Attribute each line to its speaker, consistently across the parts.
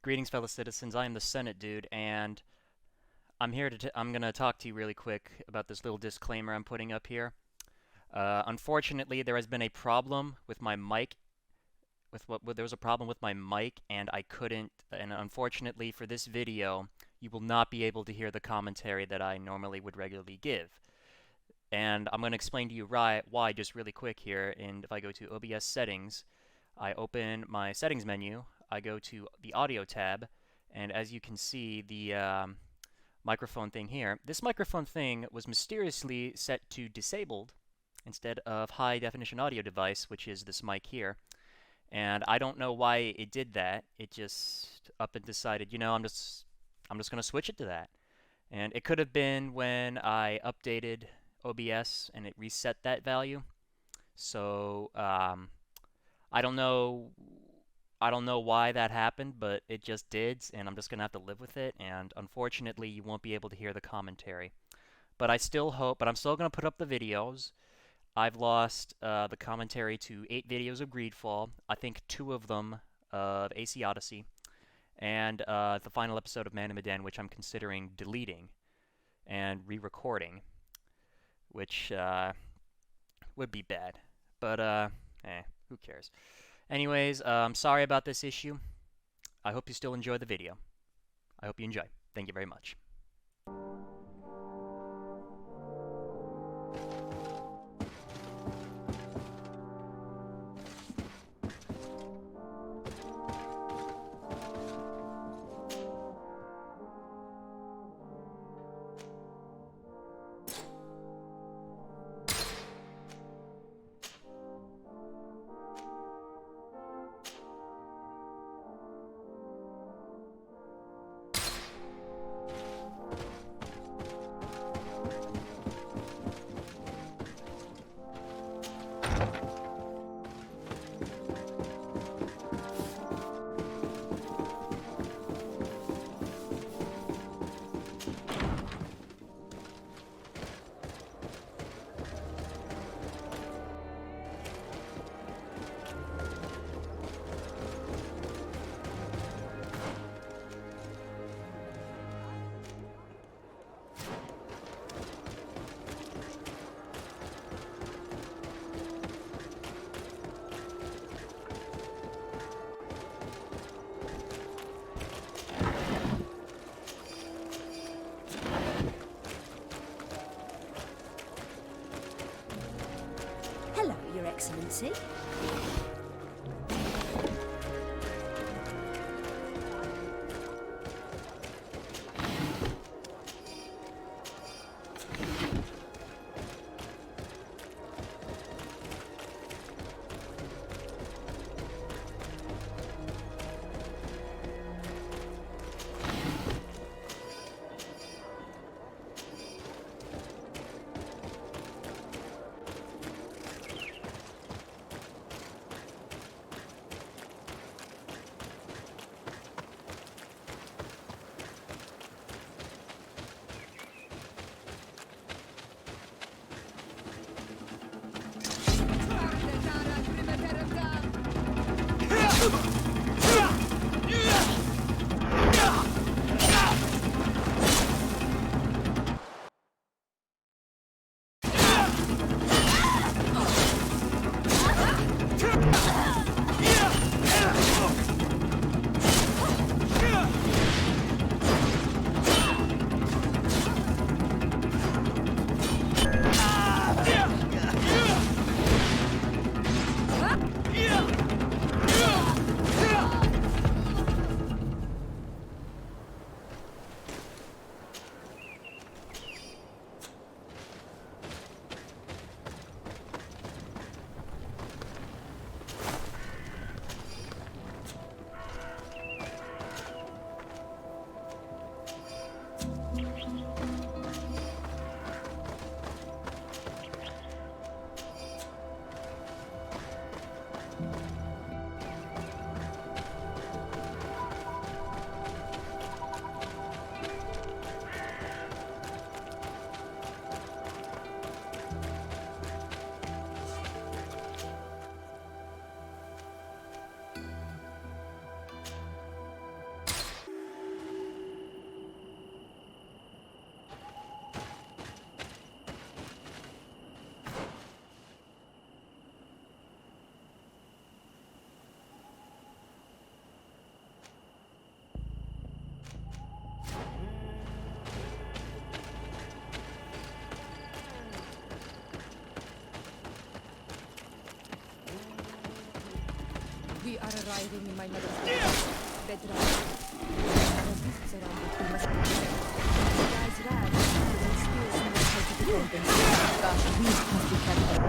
Speaker 1: Greetings, fellow citizens. I am the Senate dude, and I'm gonna talk to you really quick about this little disclaimer I'm putting up here. Unfortunately, there has been a problem with my mic. There was a problem with my mic, and I couldn't. And unfortunately, for this video, you will not be able to hear the commentary that I normally would regularly give. And I'm gonna explain to you why just really quick here. And if I go to OBS settings, I open my settings menu. I go to the audio tab, and as you can see, the microphone thing here. This microphone thing was mysteriously set to disabled instead of high definition audio device, which is this mic here. And I don't know why it did that. It just up and decided, I'm just gonna switch it to that. And it could have been when I updated OBS and it reset that value. So I don't know I don't know why that happened, but it just did, and I'm just gonna have to live with it, and unfortunately you won't be able to hear the commentary. But I'm still gonna put up the videos. I've lost the commentary to 8 videos of Greedfall, I think 2 of them of AC Odyssey, and the final episode of Man in Medan, which I'm considering deleting and re-recording, which would be bad. But, who cares? Anyways, sorry about this issue. I hope you still enjoy the video. I hope you enjoy. Thank you very much.
Speaker 2: Hello, Your Excellency. are arriving in my mother's house. Bedrock. There are beasts around it. We must protect. The guys ran. Their spears and their how to defend themselves. Gosh, we must be careful.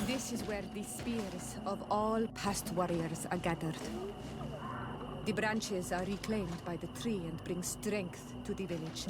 Speaker 2: This is where the spears of all past warriors are gathered. The branches are reclaimed by the tree and bring strength to the village.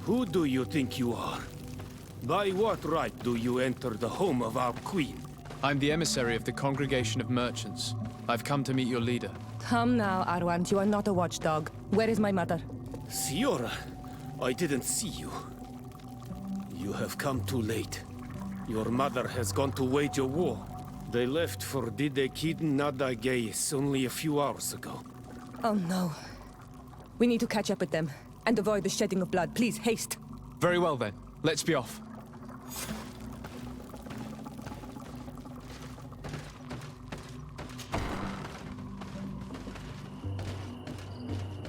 Speaker 3: Who do you think you are? By what right do you enter the home of our queen?
Speaker 4: I'm the emissary of the Congregation of Merchants. I've come to meet your leader.
Speaker 2: Come now, Arwand, you are not a watchdog. Where is my mother?
Speaker 3: Siora, I didn't see you. You have come too late. Your mother has gone to wage a war. They left for Didekid Nadageis only a few hours ago.
Speaker 2: Oh no. We need to catch up with them and avoid the shedding of blood. Please, haste.
Speaker 4: Very well then. Let's be off.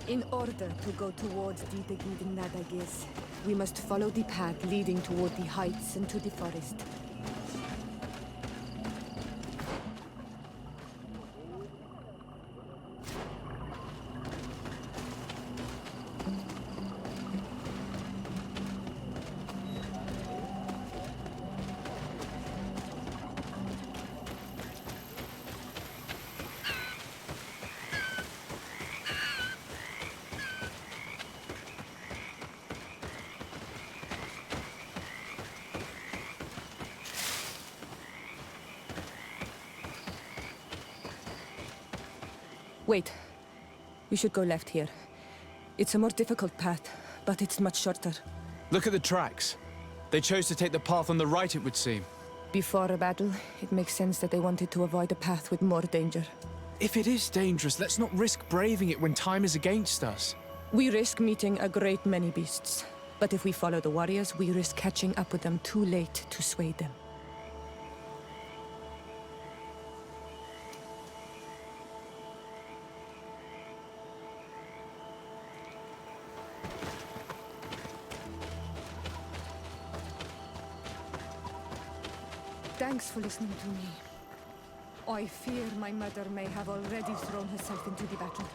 Speaker 2: In order to go towards Didekid Nadageis, we must follow the path leading toward the heights and to the forest. Wait. We should go left here. It's a more difficult path, but it's much shorter.
Speaker 4: Look at the tracks. They chose to take the path on the right, it would seem.
Speaker 2: Before a battle, it makes sense that they wanted to avoid a path with more danger.
Speaker 4: If it is dangerous, let's not risk braving it when time is against us.
Speaker 2: We risk meeting a great many beasts. But if we follow the warriors, we risk catching up with them too late to sway them. Thanks for listening to me. I fear my mother may have already thrown herself into the battle.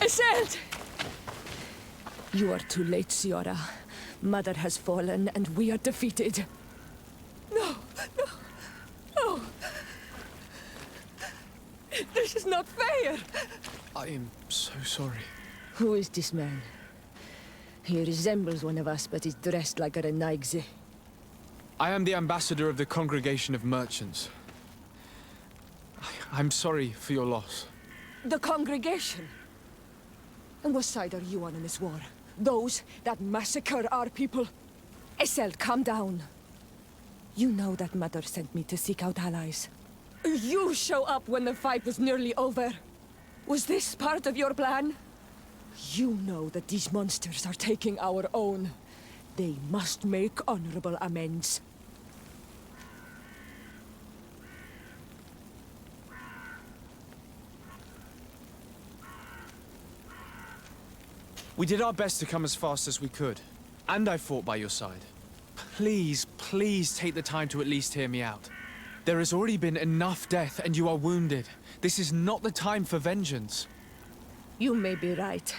Speaker 2: Iselt! You are too late, Ciara. Mother has fallen, and we are defeated. No, no, no. This is not fair.
Speaker 4: I am so sorry.
Speaker 2: Who is this man? He resembles one of us, but is dressed like a Renaigze.
Speaker 4: I am the ambassador of the Congregation of Merchants. I'm sorry for your loss.
Speaker 2: The congregation? And what side are you on in this war? Those that massacre our people? Iselt, calm down. You know that Mother sent me to seek out allies. You show up when the fight was nearly over. Was this part of your plan? You know that these monsters are taking our own. They must make honorable amends.
Speaker 4: We did our best to come as fast as we could. And I fought by your side. Please, please take the time to at least hear me out. There has already been enough death and you are wounded. This is not the time for vengeance.
Speaker 2: You may be right.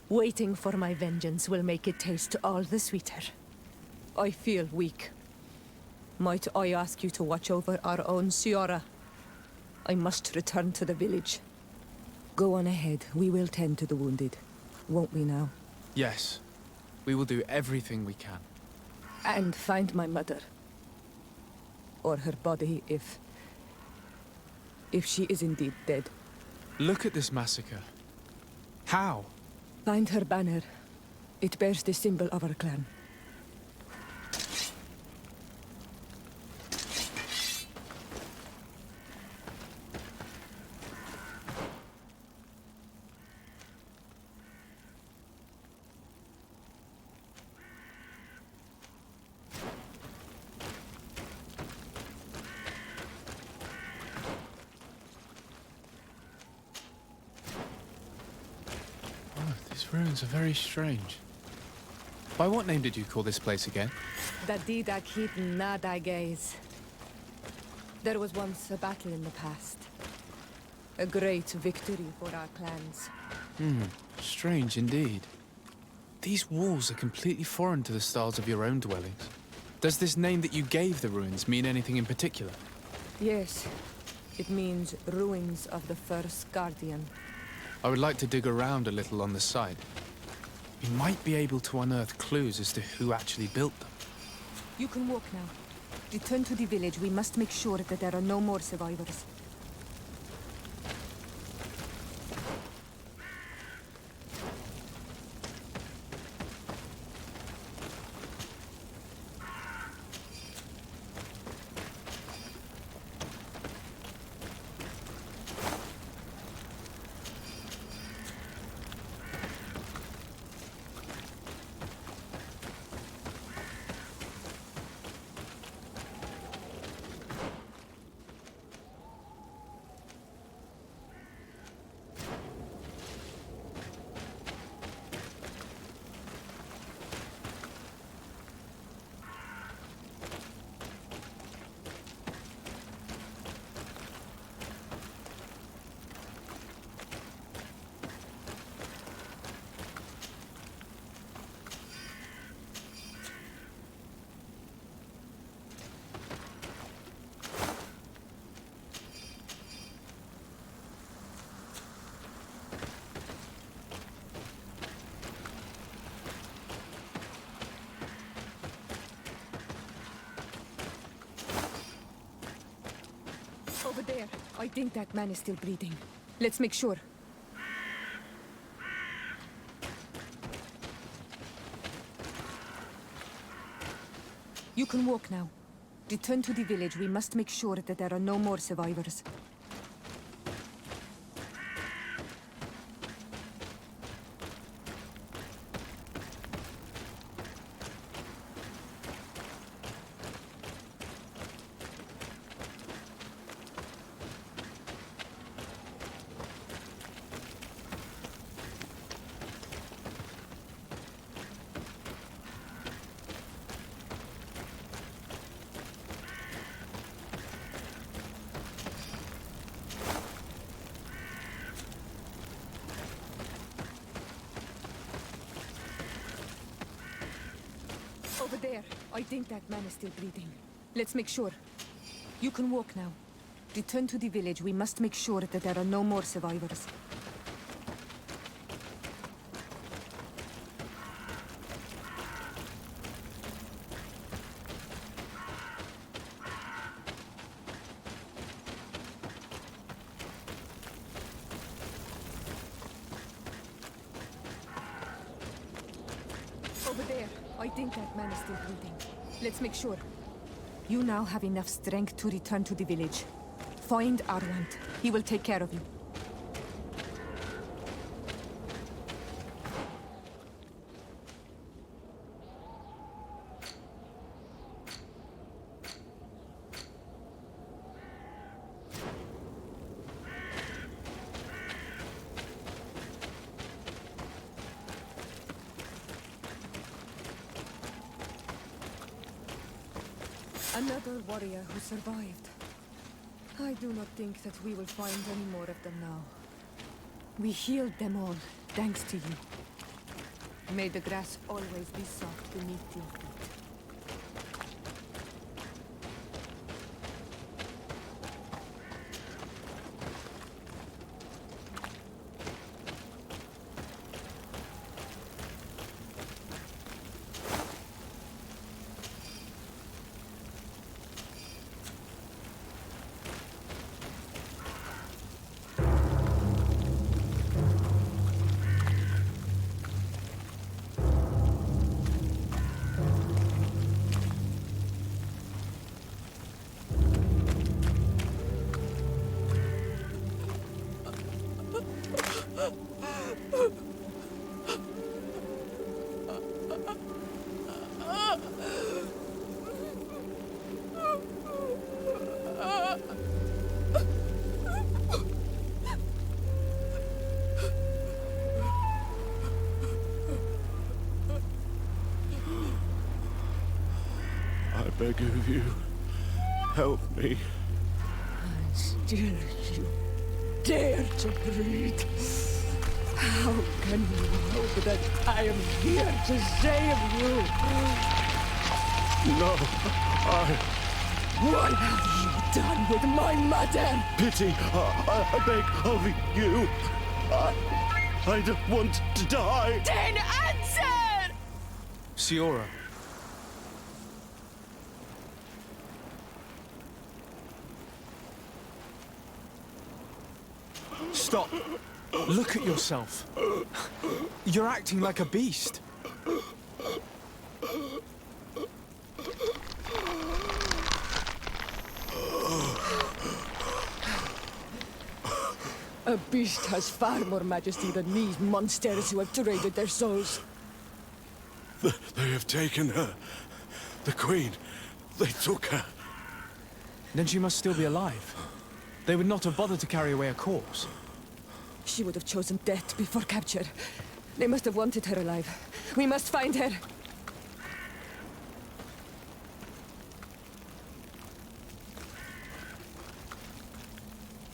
Speaker 2: Waiting for my vengeance will make it taste all the sweeter. I feel weak. Might I ask you to watch over our own Ciara? I must return to the village. Go on ahead. We will tend to the wounded. Won't we now?
Speaker 4: Yes, we will do everything we can.
Speaker 2: And find my mother. Or her body, if she is indeed dead.
Speaker 4: Look at this massacre. How?
Speaker 2: Find her banner. It bears the symbol of our clan.
Speaker 4: Oh, these ruins are very strange. By what name did you call this place again?
Speaker 2: Dadida Keaton Nadagaze. There was once a battle in the past. A great victory for our clans.
Speaker 4: Strange indeed. These walls are completely foreign to the styles of your own dwellings. Does this name that you gave the ruins mean anything in particular?
Speaker 2: Yes, it means ruins of the first guardian.
Speaker 4: I would like to dig around a little on the site. We might be able to unearth clues as to who actually built them.
Speaker 2: You can walk now. Return to the village. We must make sure that there are no more survivors. Over there. I think that man is still breathing. Let's make sure. You can walk now. Return to the village. We must make sure that there are no more survivors. Over there. I think that man is still breathing. Let's make sure. You can walk now. Return to the village. We must make sure that there are no more survivors. Over there. I think that man is still breathing. Let's make sure. You now have enough strength to return to the village. Find Arwant. He will take care of you. Another warrior who survived. I do not think that we will find any more of them now. We healed them all, thanks to you. May the grass always be soft beneath your feet.
Speaker 5: I beg of you, help me.
Speaker 2: Still you dare to breathe. How can you hope that I am here to save you?
Speaker 5: No,
Speaker 2: What have you done with my mother?
Speaker 5: pity, I beg of you. I don't want to die.
Speaker 2: Then answer!
Speaker 4: Siora. Stop. Look at yourself. You're acting like a beast.
Speaker 2: A beast has far more majesty than these monsters who have traded their souls.
Speaker 5: They have taken her. The Queen. They took her.
Speaker 4: Then she must still be alive. They would not have bothered to carry away a corpse.
Speaker 2: She would have chosen death before capture. They must have wanted her alive. We must find her.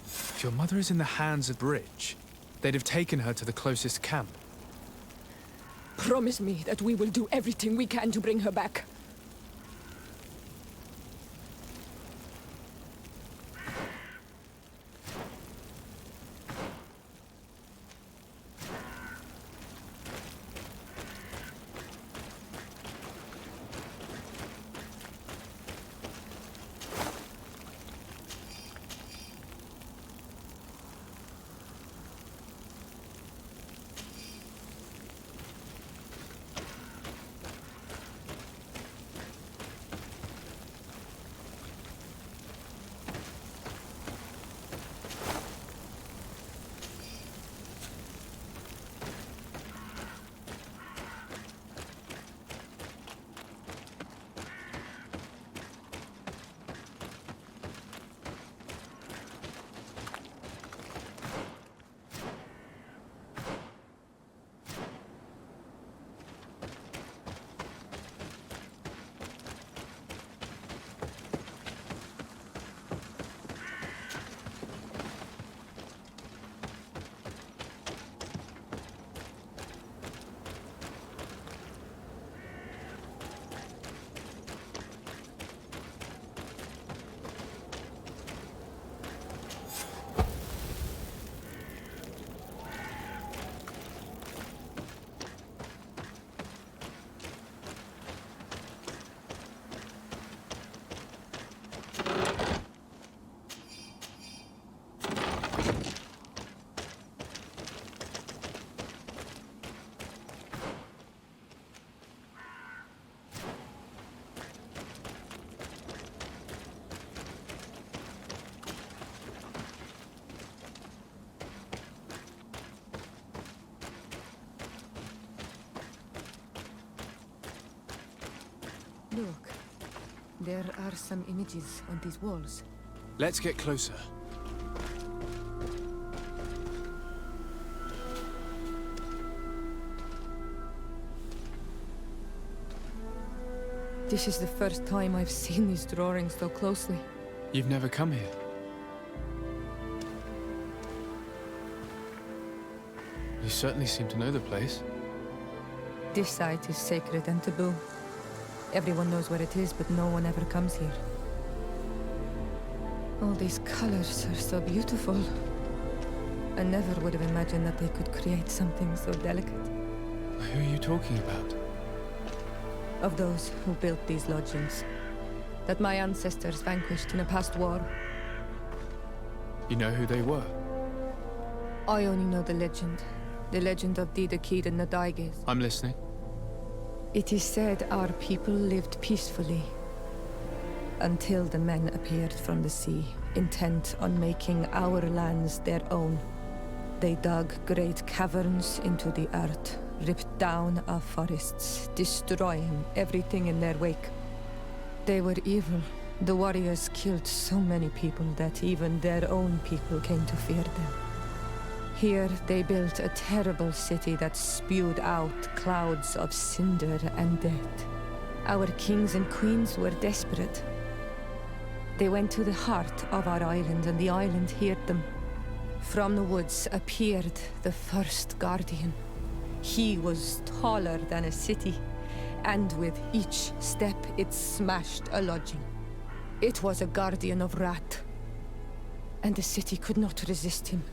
Speaker 4: If your mother is in the hands of the bridge, they'd have taken her to the closest camp.
Speaker 2: Promise me that we will do everything we can to bring her back. Look, there are some images on these walls.
Speaker 4: Let's get closer.
Speaker 2: This is the first time I've seen these drawings so closely.
Speaker 4: You've never come here. You certainly seem to know the place.
Speaker 2: This site is sacred and taboo. Everyone knows where it is, but no one ever comes here. All these colors are so beautiful. I never would have imagined that they could create something so delicate.
Speaker 4: Who are you talking about?
Speaker 2: Of those who built these lodgings, that my ancestors vanquished in a past war.
Speaker 4: You know who they were?
Speaker 2: I only know the legend of Didakid and the Daiges.
Speaker 4: I'm listening.
Speaker 2: It is said our people lived peacefully until the men appeared from the sea, intent on making our lands their own. They dug great caverns into the earth, ripped down our forests, destroying everything in their wake. They were evil. The warriors killed so many people that even their own people came to fear them. Here they built a terrible city that spewed out clouds of cinder and death. Our kings and queens were desperate. They went to the heart of our island, and the island heard them. From the woods appeared the first guardian. He was taller than a city, and with each step it smashed a lodging. It was a guardian of Rat, and the city could not resist him.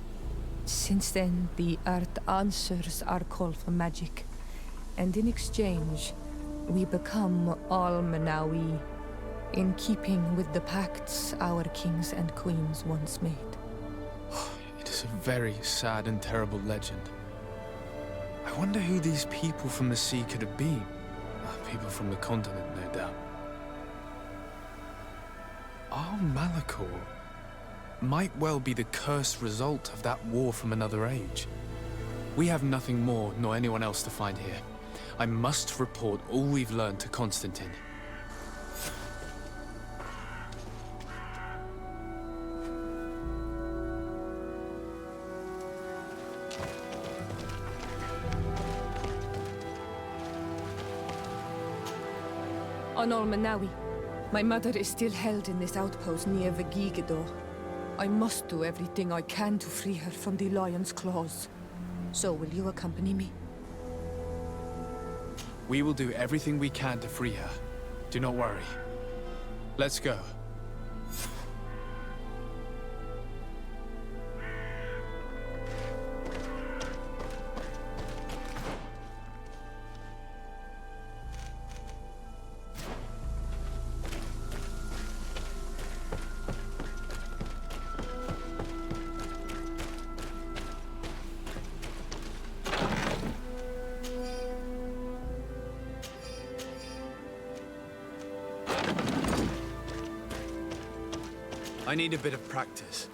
Speaker 2: Since then, the earth answers our call for magic, and in exchange, we become all Manawi, in keeping with the pacts our kings and queens once made.
Speaker 4: It is a very sad and terrible legend. I wonder who these people from the sea could have been. People from the continent, no doubt. Our Malachor might well be the cursed result of that war from another age. We have nothing more nor anyone else to find here. I must report all we've learned to Constantine.
Speaker 2: On Olmanawi, my mother is still held in this outpost near Vigigidor. I must do everything I can to free her from the lion's claws. So will you accompany me?
Speaker 4: We will do everything we can to free her. Do not worry. Let's go. I need a bit of practice.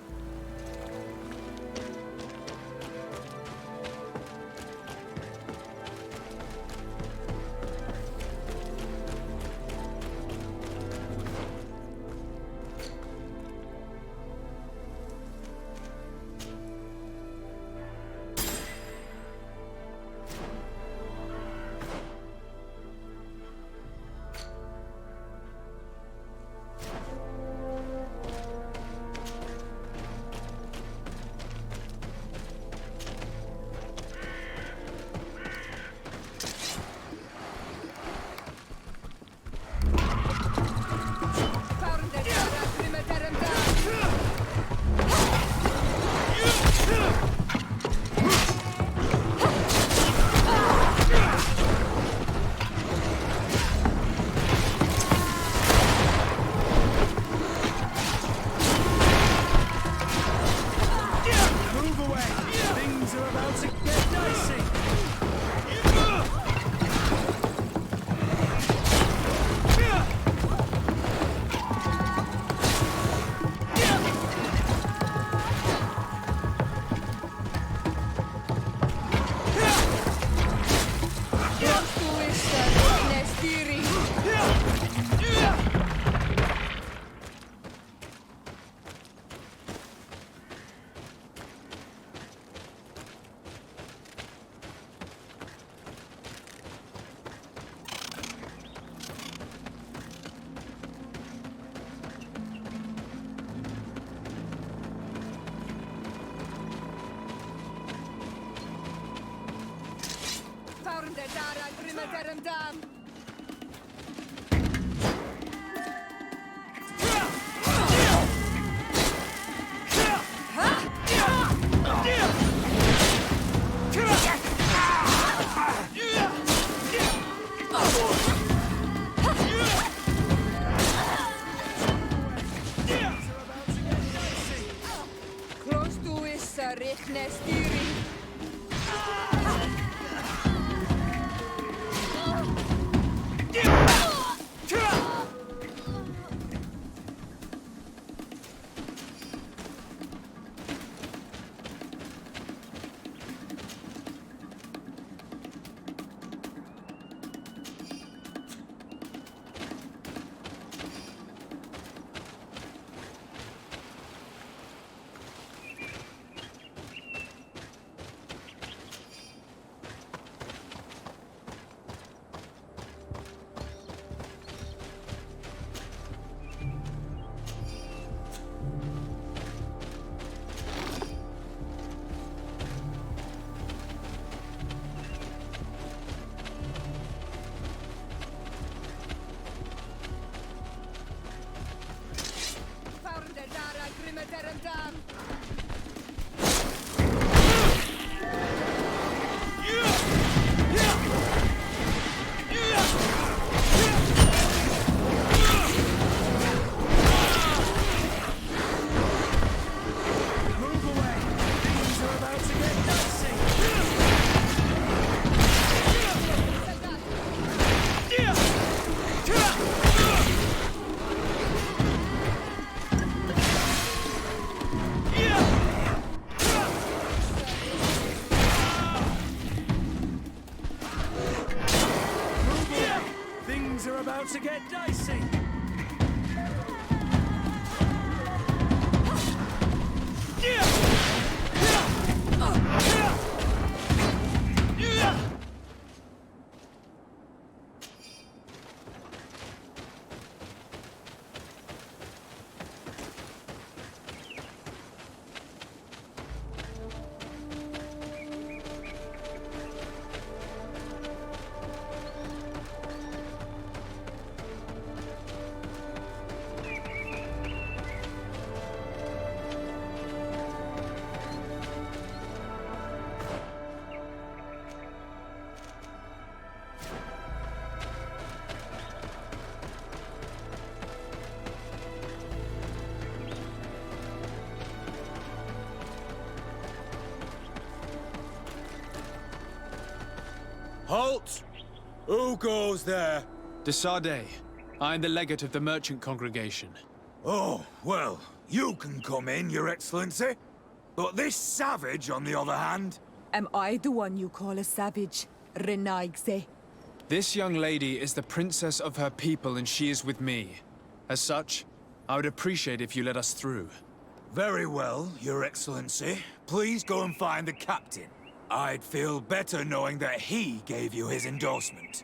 Speaker 6: Halt! Who goes there?
Speaker 4: De Sardet. I am the legate of the merchant congregation.
Speaker 6: Oh, well, you can come in, Your Excellency. But this savage, on the other hand...
Speaker 2: Am I the one you call a savage, Renaigze?
Speaker 4: This young lady is the princess of her people and she is with me. As such, I would appreciate if you let us through.
Speaker 6: Very well, Your Excellency. Please go and find the captain. I'd feel better knowing that he gave you his endorsement.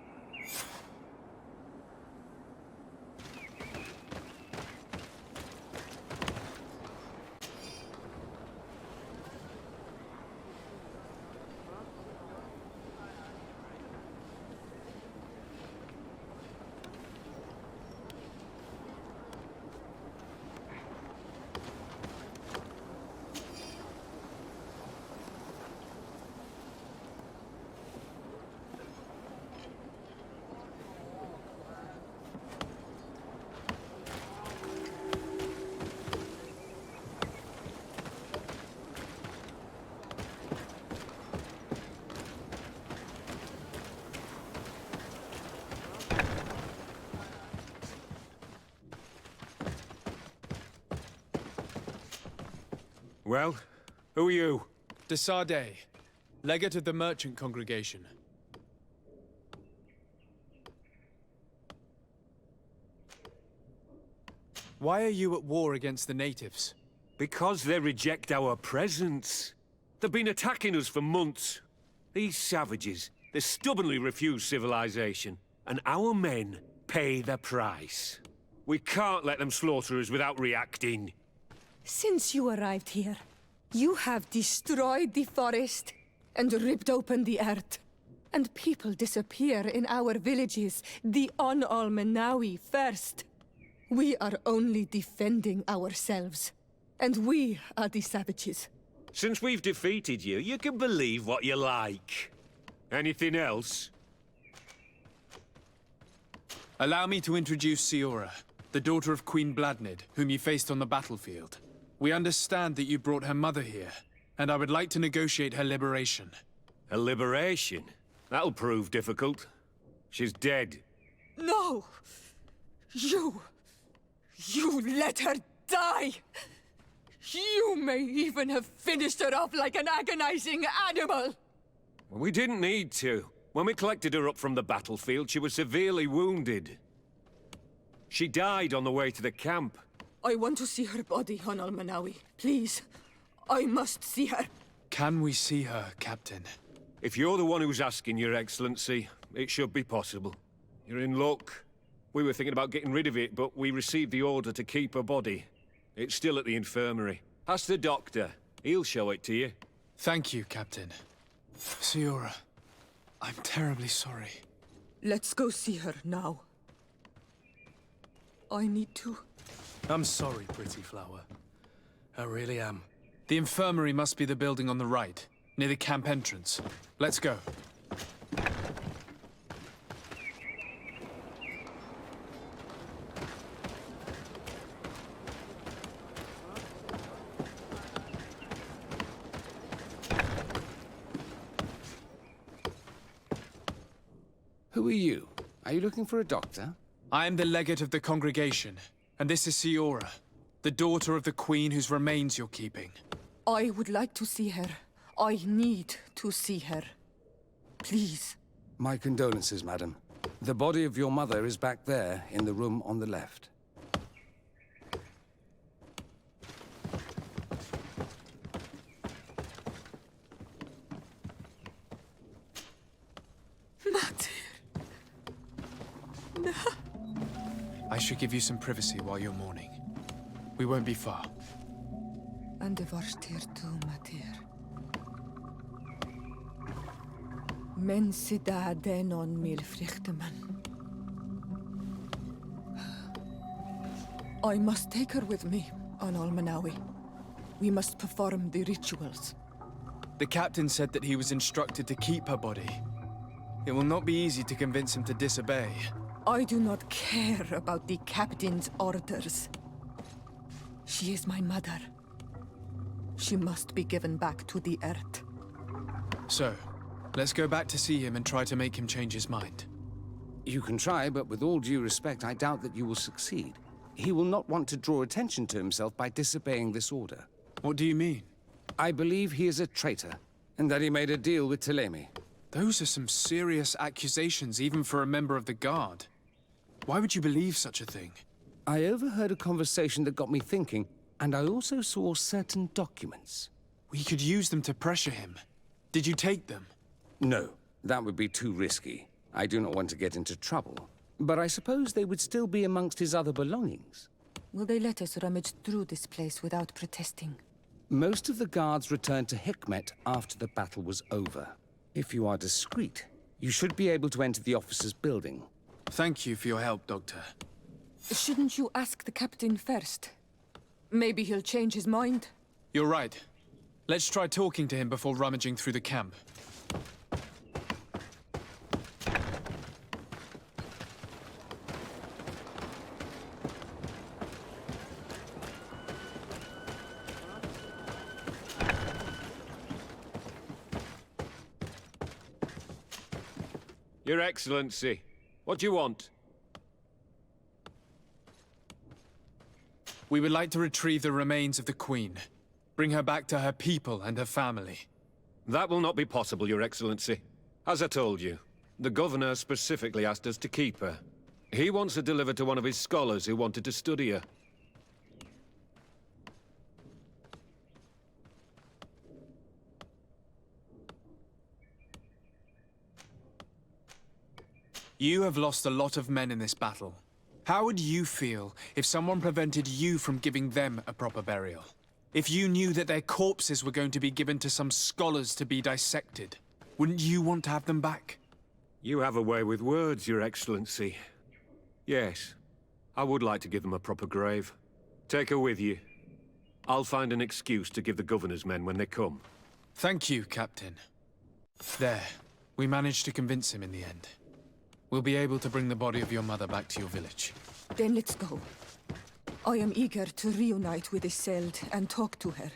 Speaker 7: Well, who are you?
Speaker 4: De Sardet, legate of the merchant congregation. Why are you at war against the natives?
Speaker 7: Because they reject our presence. They've been attacking us for months. These savages, they stubbornly refuse civilization. And our men pay the price. We can't let them slaughter us without reacting.
Speaker 2: Since you arrived here, you have destroyed the forest and ripped open the earth. And people disappear in our villages, the On-Almenawi first. We are only defending ourselves. And we are the savages.
Speaker 7: Since we've defeated you, you can believe what you like. Anything else?
Speaker 4: Allow me to introduce Siora, the daughter of Queen Bladnid, whom you faced on the battlefield. We understand that you brought her mother here, and I would like to negotiate her liberation.
Speaker 7: A liberation? That'll prove difficult. She's dead.
Speaker 2: No! You let her die! You may even have finished her off like an agonizing animal!
Speaker 7: We didn't need to. When we collected her up from the battlefield, she was severely wounded. She died on the way to the camp.
Speaker 2: I want to see her body, on Almenawi. Please. I must see her.
Speaker 4: Can we see her, Captain?
Speaker 7: If you're the one who's asking, Your Excellency, it should be possible. You're in luck. We were thinking about getting rid of it, but we received the order to keep her body. It's still at the infirmary. Ask the doctor. He'll show it to you.
Speaker 4: Thank you, Captain. Siora, I'm terribly sorry.
Speaker 2: Let's go see her now. I need to.
Speaker 8: I'm sorry, pretty flower. I really am.
Speaker 4: The infirmary must be the building on the right, near the camp entrance. Let's go.
Speaker 9: Who are you? Are you looking for a doctor?
Speaker 4: I am the legate of the congregation, and this is Siora, the daughter of the queen whose remains you're keeping.
Speaker 2: I would like to see her. I need to see her. Please.
Speaker 9: My condolences, madam. The body of your mother is back there, in the room on the left.
Speaker 4: I should give you some privacy while you're mourning. We won't be far.
Speaker 2: And the varstir tu matir. Men sida denon milfrichteman. I must take her with me, on Almenawi. We must perform the rituals.
Speaker 4: The captain said that he was instructed to keep her body. It will not be easy to convince him to disobey.
Speaker 2: I do not care about the captain's orders. She is my mother. She must be given back to the earth.
Speaker 4: So, Let's go back to see him and try to make him change his mind.
Speaker 9: You can try, but with all due respect, I doubt that you will succeed. He will not want to draw attention to himself by disobeying this order.
Speaker 4: What do you mean?
Speaker 9: I believe he is a traitor, and that he made a deal with Teleme.
Speaker 4: Those are some serious accusations, even for a member of the Guard. Why would you believe such a thing?
Speaker 9: I overheard a conversation that got me thinking, and I also saw certain documents.
Speaker 4: We could use them to pressure him. Did you take them?
Speaker 9: No, that would be too risky. I do not want to get into trouble. But I suppose they would still be amongst his other belongings.
Speaker 2: Will they let us rummage through this place without protesting?
Speaker 9: Most of the guards returned to Hikmet after the battle was over. If you are discreet, you should be able to enter the officer's building.
Speaker 4: Thank you for your help, Doctor.
Speaker 2: Shouldn't you ask the captain first? Maybe he'll change his mind.
Speaker 4: You're right. Let's try talking to him before rummaging through the camp.
Speaker 7: Your Excellency, what do you want?
Speaker 4: We would like to retrieve the remains of the Queen. Bring her back to her people and her family.
Speaker 7: That will not be possible, Your Excellency. As I told you, the Governor specifically asked us to keep her. He wants her delivered to one of his scholars who wanted to study her.
Speaker 4: You have lost a lot of men in this battle. How would you feel if someone prevented you from giving them a proper burial? If you knew that their corpses were going to be given to some scholars to be dissected, wouldn't you want to have them back?
Speaker 7: You have a way with words, Your Excellency. Yes, I would like to give them a proper grave. Take her with you. I'll find an excuse to give the Governor's men when they come.
Speaker 4: Thank you, Captain. There. We managed to convince him in the end. We'll be able to bring the body of your mother back to your village.
Speaker 2: Then let's go. I am eager to reunite with Isolde and talk to her.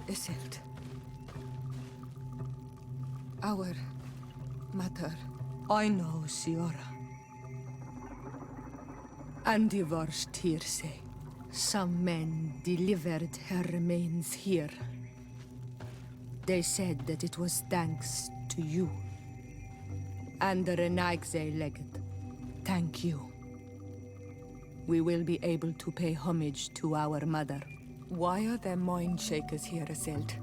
Speaker 2: Isolde. Our mother. I know, Siora. And the worst hearsay. Some men delivered her remains here. They said that it was thanks to you. And the Renagze legate. Thank you. We will be able to pay homage to our mother. Why are there mind shakers here, Isolde?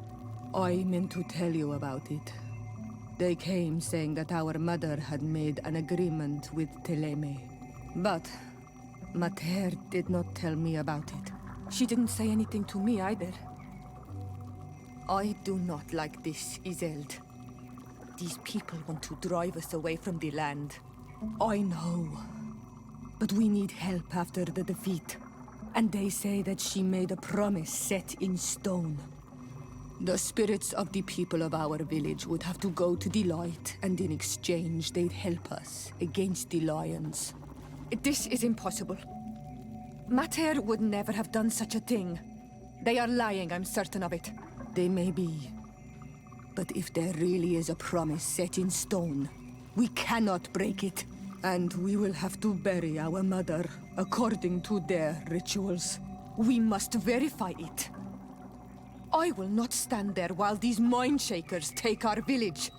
Speaker 2: I meant to tell you about it. They came saying that our mother had made an agreement with Teleme. But Mater did not tell me about it. She didn't say anything to me either. I do not like this, Isolde. These people want to drive us away from the land. I know. But we need help after the defeat. And they say that she made a promise set in stone. The spirits of the people of our village would have to go to the light, and in exchange they'd help us against the lions. This is impossible. Mater would never have done such a thing. They are lying, I'm certain of it. They may be. But if there really is a promise set in stone, we cannot break it. And we will have to bury our mother according to their rituals. We must verify it. I will not stand there while these mind shakers take our village.